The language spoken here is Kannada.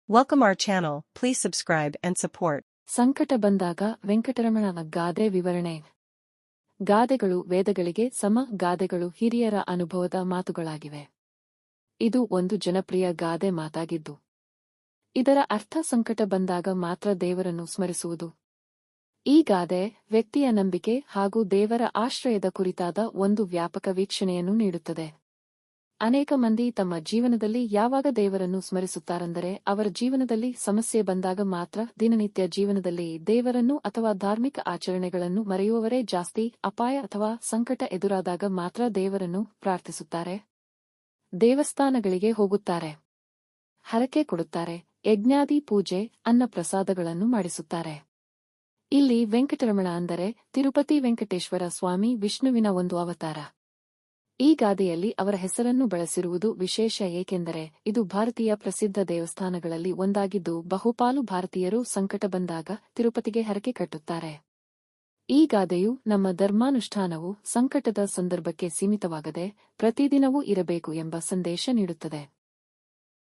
Welcome our channel, please subscribe and support. ಸಂಕಟ ಬಂದಾಗ ವೆಂಕಟರಮಣನ ಗಾದೆ ವಿವರಣೆ. ಗಾದೆಗಳು ವೇದಗಳಿಗೆ ಸಮ. ಗಾದೆಗಳು ಹಿರಿಯರ ಅನುಭವದ ಮಾತುಗಳಾಗಿವೆ. ಇದು ಒಂದು ಜನಪ್ರಿಯ ಗಾದೆ ಮಾತಾಗಿದ್ದು, ಇದರ ಅರ್ಥ ಸಂಕಟ ಬಂದಾಗ ಮಾತ್ರ ದೇವರನ್ನು ಸ್ಮರಿಸುವುದು. ಈ ಗಾದೆ ವ್ಯಕ್ತಿಯ ನಂಬಿಕೆ ಹಾಗೂ ದೇವರ ಆಶ್ರಯದ ಕುರಿತಾದ ಒಂದು ವ್ಯಾಪಕ ವೀಕ್ಷಣೆಯನ್ನು ನೀಡುತ್ತದೆ. ಅನೇಕ ಮಂದಿ ತಮ್ಮ ಜೀವನದಲ್ಲಿ ಯಾವಾಗ ದೇವರನ್ನು ಸ್ಮರಿಸುತ್ತಾರೆಂದರೆ ಅವರ ಜೀವನದಲ್ಲಿ ಸಮಸ್ಯೆ ಬಂದಾಗ ಮಾತ್ರ. ದಿನನಿತ್ಯ ಜೀವನದಲ್ಲಿ ದೇವರನ್ನು ಅಥವಾ ಧಾರ್ಮಿಕ ಆಚರಣೆಗಳನ್ನು ಮರೆಯುವವರೇ ಜಾಸ್ತಿ. ಅಪಾಯ ಅಥವಾ ಸಂಕಟ ಎದುರಾದಾಗ ಮಾತ್ರ ದೇವರನ್ನು ಪ್ರಾರ್ಥಿಸುತ್ತಾರೆ. ದೇವಸ್ಥಾನಗಳಿಗೆ ಹೋಗುತ್ತಾರೆ, ಹರಕೆ ಕೊಡುತ್ತಾರೆ, ಯಜ್ಞಾದಿ ಪೂಜೆ ಅನ್ನ ಪ್ರಸಾದಗಳನ್ನು ಮಾಡಿಸುತ್ತಾರೆ. ಇಲ್ಲಿ ವೆಂಕಟರಮಣ ಅಂದರೆ ತಿರುಪತಿ ವೆಂಕಟೇಶ್ವರ ಸ್ವಾಮಿ ವಿಷ್ಣುವಿನ ಒಂದು ಅವತಾರ. ಈ ಗಾದೆಯಲ್ಲಿ ಅವರ ಹೆಸರನ್ನು ಬಳಸಿರುವುದು ವಿಶೇಷ, ಏಕೆಂದರೆ ಇದು ಭಾರತೀಯ ಪ್ರಸಿದ್ಧ ದೇವಸ್ಥಾನಗಳಲ್ಲಿ ಒಂದಾಗಿದ್ದು ಬಹುಪಾಲು ಭಾರತೀಯರು ಸಂಕಟ ಬಂದಾಗ ತಿರುಪತಿಗೆ ಹರಕೆ ಕಟ್ಟುತ್ತಾರೆ. ಈ ಗಾದೆಯು ನಮ್ಮ ಧರ್ಮಾನುಷ್ಠಾನವು ಸಂಕಟದ ಸಂದರ್ಭಕ್ಕೆ ಸೀಮಿತವಾಗದೆ ಪ್ರತಿದಿನವೂ ಇರಬೇಕು ಎಂಬ ಸಂದೇಶ ನೀಡುತ್ತದೆ.